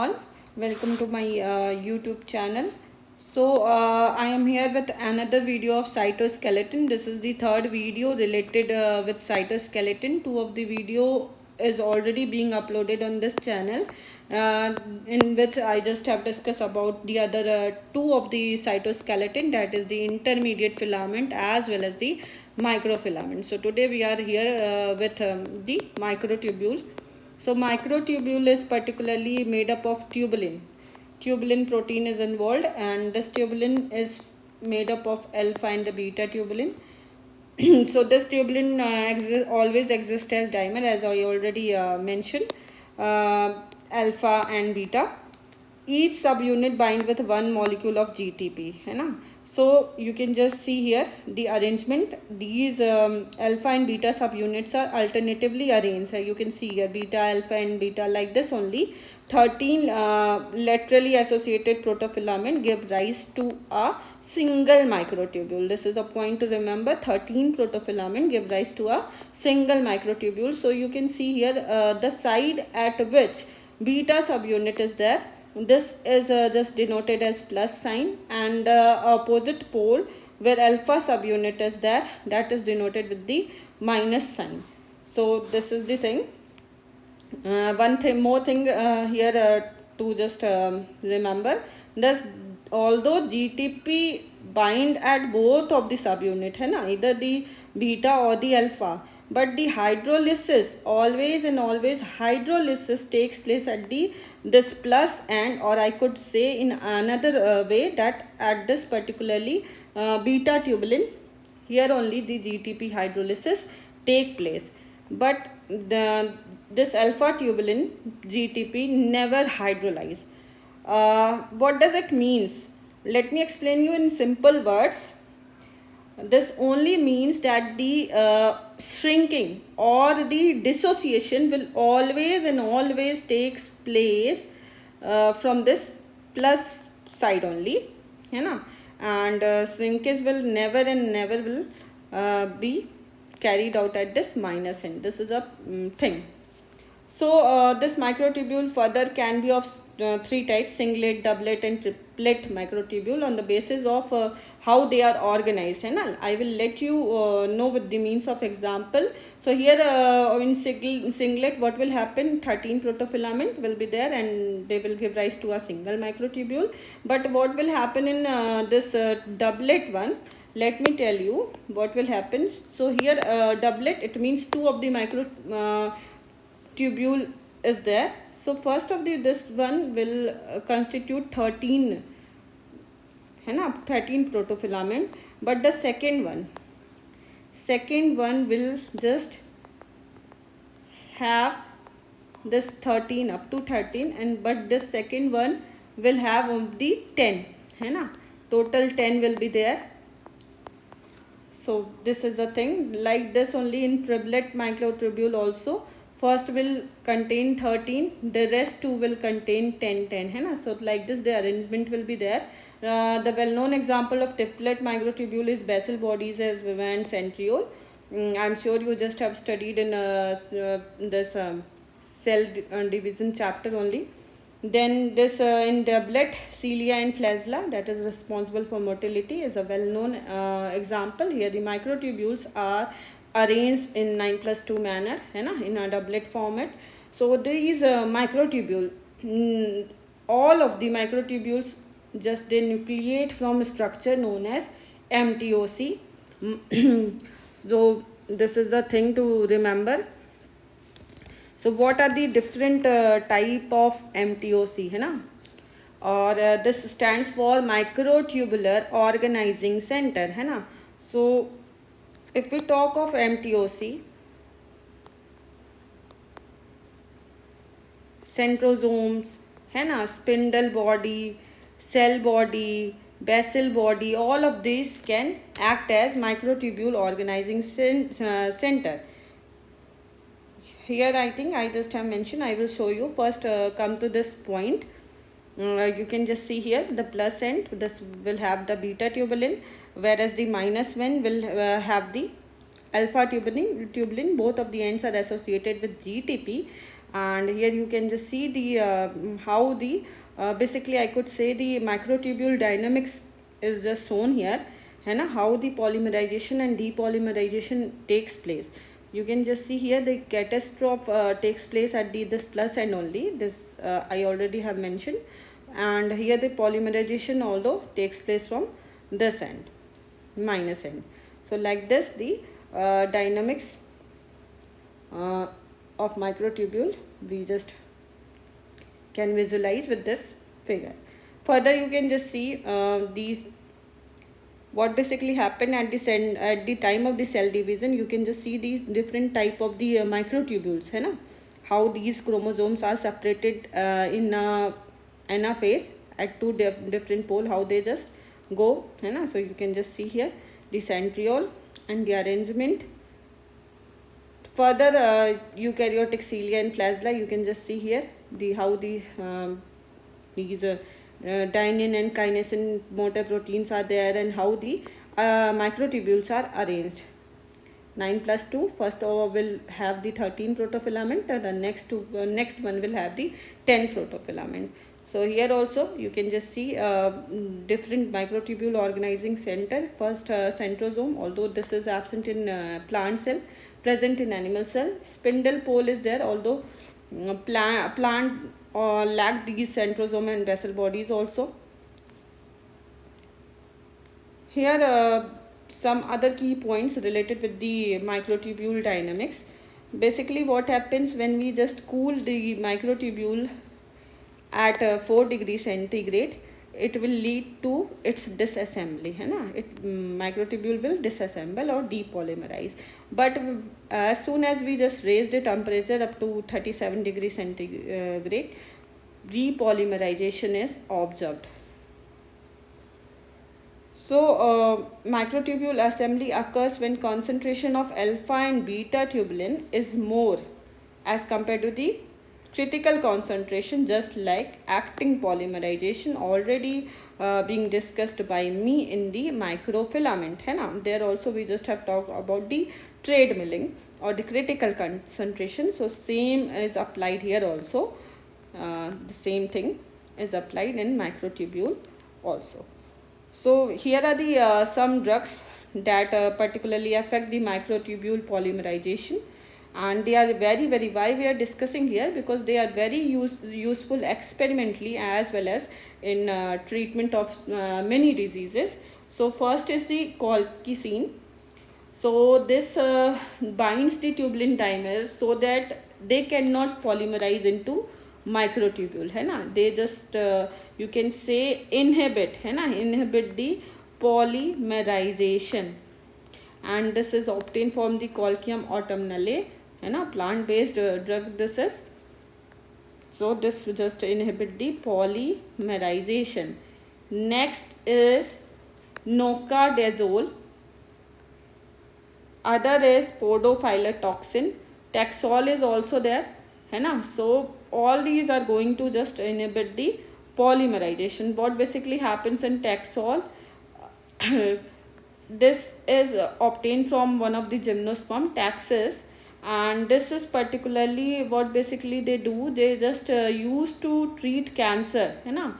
All, welcome to my YouTube channel. I am here with another video of cytoskeleton. This is the third video related with cytoskeleton. Two of the video is already being uploaded on this channel, in which I just have discussed about the other two of the cytoskeleton, that is the intermediate filament as well as the microfilament. So today we are here with the microtubule. So microtubule is particularly made up of tubulin. Tubulin protein is involved, and this tubulin is made up of alpha and the beta tubulin. So this tubulin always exists as dimer, as I already mentioned, alpha and beta. Each subunit bind with one molecule of GTP, है ना? So you can just see here the arrangement. These alpha and beta subunits are alternatively arranged. You can see here beta, alpha and beta like this only. 13 laterally associated protofilament give rise to a single microtubule. This is a point to remember. 13 protofilament give rise to a single microtubule. So you can see here the side at which beta subunit is there. This is just denoted as plus sign, and opposite pole where alpha subunit is there, that is denoted with the minus sign. So this is the thing. One more thing here to just remember this. Although GTP bind at both of the subunit, है ना, either the beta or the alpha, but the hydrolysis always hydrolysis takes place at the this plus end, or I could say in another way that at this particularly beta tubulin, here only the GTP hydrolysis take place, but this alpha tubulin GTP never hydrolyze. What does it means? Let me explain you in simple words. This only means that the shrinking or the dissociation will always takes place from this plus side only, है ना, and shrinkage will never will be carried out at this minus end. This is a thing. So this microtubule further can be of three types: singlet, doublet and triplet microtubule, on the basis of how they are organized. And I will let you know with the means of example. So here in singlet, what will happen? 13 protofilament will be there, and they will give rise to a single microtubule. But what will happen in this doublet one? Let me tell you what will happen. So here doublet, it means two of the microtubule is there. So first of this one will constitute 13, है ना, 13 protofilament, but the second one will just have this 13 up to 13, and but this second one will have only 10, है ना, total 10 will be there. So this is a thing like this only in triplet microtubule also. First will contain 13, the rest two will contain 10, है ना. So like this the arrangement will be there. The well-known example of triplet microtubule is basal bodies as and centriole. I'm sure you just have studied in this cell division chapter only. Then this in doublet, cilia and flagella, that is responsible for motility, is a well-known example. Here the microtubules are arranged in 9+2 manner, है ना, in a doublet format. So these microtubule, all of the microtubules just they nucleate from a structure known as MTOC. So this is a thing to remember. So what are the different type of MTOC, है ना, और this stands for microtubular organizing center, है ना. So if we talk of MTOC, centrosomes, है ना, spindle body, cell body, basal body, all of these can act as microtubule organizing center. Here I think I just have mentioned, I will show you. First come to this point. You can just see here the plus end, this will have the beta tubulin, whereas the minus one will have the alpha tubulin. Both of the ends are associated with GTP. And here you can just see the how the basically I could say the microtubule dynamics is just shown here, and how the polymerization and depolymerization takes place. You can just see here the catastrophe takes place at this plus end only. This I already have mentioned, and here the polymerization although takes place from this end, minus end. So like this the dynamics of microtubule we just can visualize with this figure. Further you can just see these what basically happened at the time of the cell division. You can just see these different type of the microtubules, है ना, how these chromosomes are separated in a phase at two different pole, how they just go, है ना. So you can just see here the centriole and the arrangement. Further eukaryotic cilia and flagella, you can just see here the how the these dynein and kinesin motor proteins are there, and how the microtubules are arranged. 9 plus 2, first will have the 13 protofilament, and the next one will have the 10 protofilament. So here also you can just see different microtubule organizing center. First centrosome, although this is absent in plant cell, present in animal cell. Spindle pole is there, although plant lack these centrosome and vessel bodies also. Here some other key points related with the microtubule dynamics. Basically what happens when we just cool the microtubule at 4 degrees centigrade, it will lead to its disassembly, है ना. Microtubule will disassemble or depolymerize. But as soon as we just raise the temperature up to 37 degrees centigrade, repolymerization is observed. So microtubule assembly occurs when concentration of alpha and beta tubulin is more as compared to the critical concentration, just like acting polymerization already being discussed by me in the microfilament, है ना. There also we just have talked about the trade milling or the critical concentration. So same is applied here also. The same thing is applied in microtubule also. So here are the some drugs that particularly affect the microtubule polymerization, and they are very why we are discussing here, because they are very useful experimentally as well as in treatment of many diseases. So first is the colchicine. So this binds the tubulin dimers so that they cannot polymerize into microtubule, है ना. They just you can say inhibit, है ना, inhibit the polymerization, and this is obtained from the Colchium autumnale, है ना, plant based drug this is. So this just inhibit the polymerization. Next is nocardazole. Other is podophylotoxin. Taxol is also there, है ना. So all these are going to just inhibit the polymerization. What basically happens in Taxol, this is obtained from one of the gymnosperm, Taxus, and this is particularly what basically they do, they just used to treat cancer, है ना.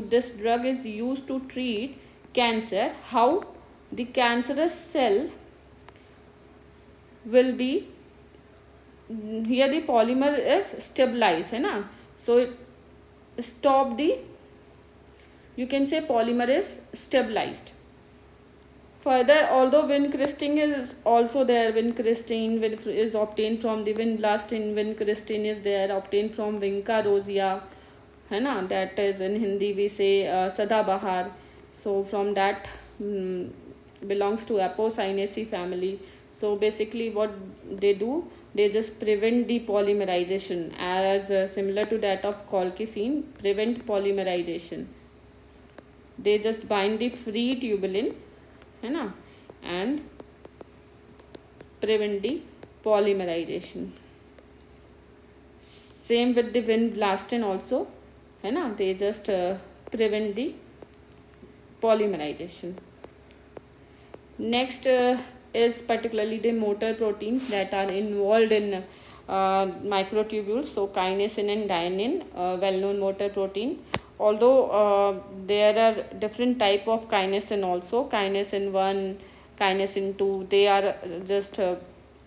This drug is used to treat cancer. How the cancerous cell will be, here the polymer is stabilized, है ना. So stop the, you can say polymer is stabilized. Further, although vincristine is also there, vincristine is obtained from the vinblastine, vincristine is there obtained from vinca rosea, है ना, that is in Hindi we say sadabahar. So from that belongs to Apocynaceae family. So basically what they do, they just prevent the polymerization, as similar to that of colchicine, prevent polymerization. They just bind the free tubulin, है ना, and prevent the polymerization. Same with the vinblastine also, है ना, they just prevent the polymerization. Next is particularly the motor proteins that are involved in microtubules. So kinesin and dynein, well-known motor protein. Although there are different type of kinesin also, kinesin 1, kinesin 2, they are just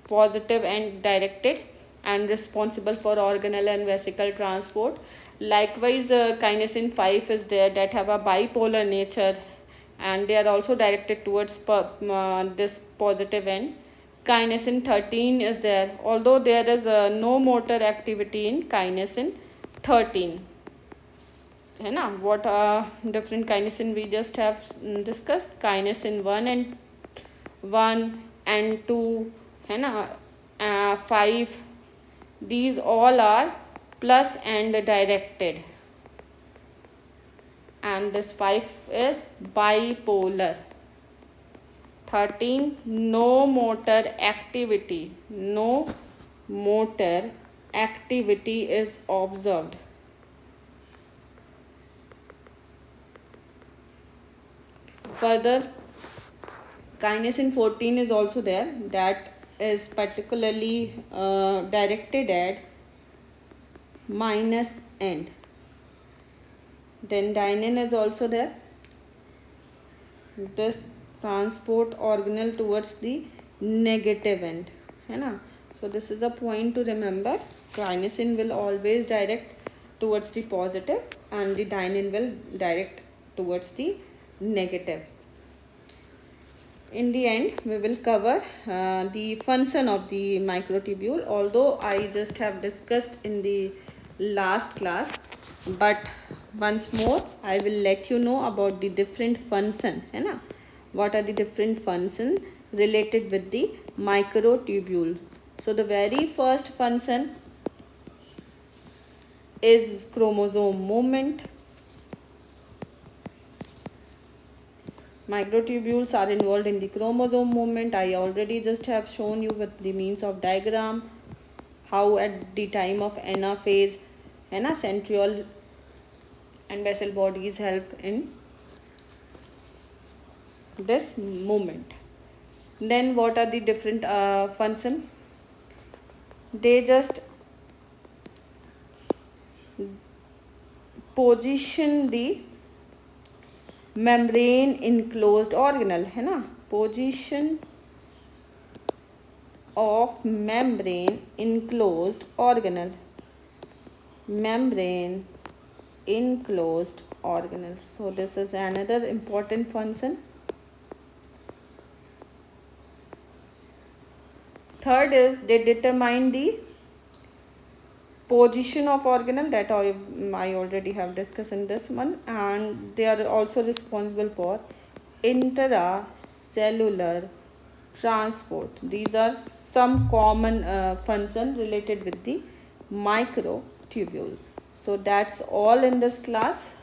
positive and directed and responsible for organelle and vesicle transport. Likewise, kinesin 5 is there that have a bipolar nature, and they are also directed towards this positive end. Kinesin 13 is there, although there is no motor activity in kinesin 13. है ना, what different kinesin we just have discussed, kinesin 1 and 2, है ना, 5, these all are plus and directed, and this 5 is bipolar. 13, no motor activity is observed. Further, kinesin 14 is also there, that is particularly directed at minus end. Then dynein is also there, this transport organelle towards the negative end, है ना. So this is a point to remember. Kinesin will always direct towards the positive and the dynein will direct towards the negative. In the end, we will cover the function of the microtubule, although I just have discussed in the last class, but once more I will let you know about the different function, है ना. What are the different functions related with the microtubule? So the very first function is chromosome movement. Microtubules are involved in the chromosome movement. I already just have shown you with the means of diagram how at the time of anaphase, centriole and basal bodies help in this movement. Then what are the different function? They just position the membrane enclosed organelle, है ना. Position of membrane enclosed organelle. Membrane enclosed organelle. So this is another important function. Third is they determine the position of organelle, that I already have discussed in this one, and they are also responsible for intracellular transport. These are some common functions related with the microtubule. So that's all in this class.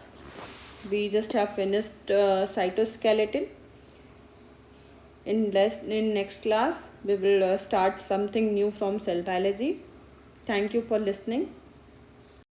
We just have finished cytoskeleton. In next class we will start something new from cell biology. Thank you for listening.